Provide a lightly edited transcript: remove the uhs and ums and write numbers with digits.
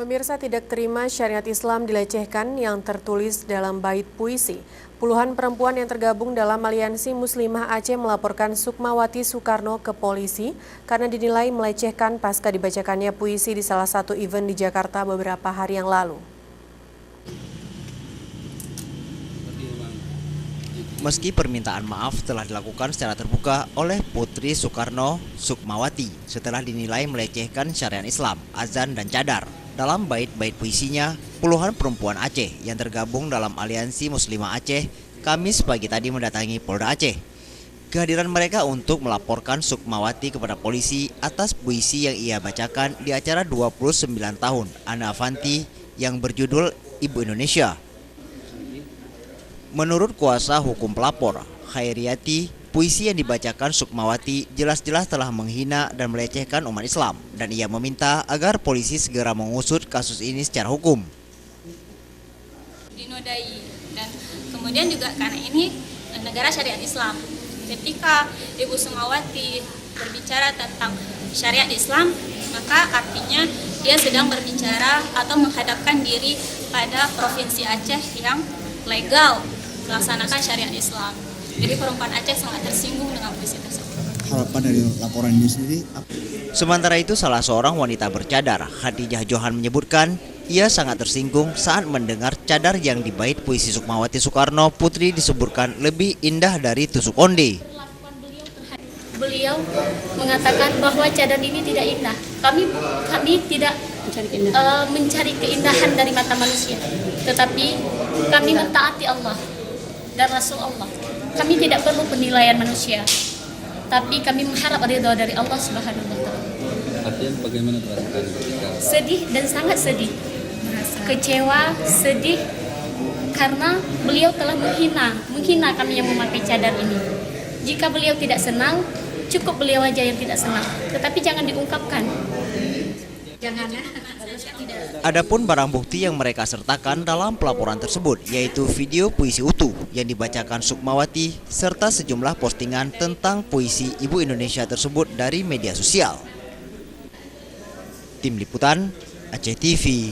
Pemirsa, tidak terima syariat Islam dilecehkan yang tertulis dalam bait puisi. Puluhan perempuan yang tergabung dalam Aliansi Muslimah Aceh melaporkan Sukmawati Soekarno ke polisi karena dinilai melecehkan pasca dibacakannya puisi di salah satu event di Jakarta beberapa hari yang lalu. Meski permintaan maaf telah dilakukan secara terbuka oleh Putri Soekarno Sukmawati setelah dinilai melecehkan syariat Islam, azan dan cadar. Dalam bait-bait puisinya, puluhan perempuan Aceh yang tergabung dalam Aliansi Muslimah Aceh Kamis pagi tadi mendatangi Polda Aceh. Kehadiran mereka untuk melaporkan Sukmawati kepada polisi atas puisi yang ia bacakan di acara 29 tahun Ana Avanti yang berjudul Ibu Indonesia. Menurut kuasa hukum pelapor, Khairiyati, puisi yang dibacakan Sukmawati jelas-jelas telah menghina dan melecehkan umat Islam, dan ia meminta agar polisi segera mengusut kasus ini secara hukum. Dinodai, dan kemudian juga karena ini negara syariat Islam. Ketika Ibu Sukmawati berbicara tentang syariat Islam, maka artinya dia sedang berbicara atau menghadapkan diri pada provinsi Aceh yang legal melaksanakan syariat Islam. Jadi perempuan Aceh sangat tersinggung dengan puisi tersebut. Harapan dari laporan ini sendiri apa? Sementara itu, salah seorang wanita bercadar, Khadijah Johan, menyebutkan ia sangat tersinggung saat mendengar cadar yang di bait puisi Sukmawati Soekarno Putri disebutkan lebih indah dari tusuk onde. Beliau mengatakan bahwa cadar ini tidak indah. Kami tidak mencari keindahan dari mata manusia, tetapi kami mentaati Allah dan Rasul Allah. Kami tidak perlu penilaian manusia, tapi kami mengharap ridha dari Allah Subhanahu wa Ta'ala. Artinya bagaimana perasaan ketika? Sedih dan sangat sedih, kecewa, sedih karena beliau telah menghina kami yang memakai cadar ini. Jika beliau tidak senang, cukup beliau aja yang tidak senang, tetapi jangan diungkapkan. Adapun barang bukti yang mereka sertakan dalam pelaporan tersebut yaitu video puisi utuh yang dibacakan Sukmawati serta sejumlah postingan tentang puisi Ibu Indonesia tersebut dari media sosial. Tim Liputan Aceh TV.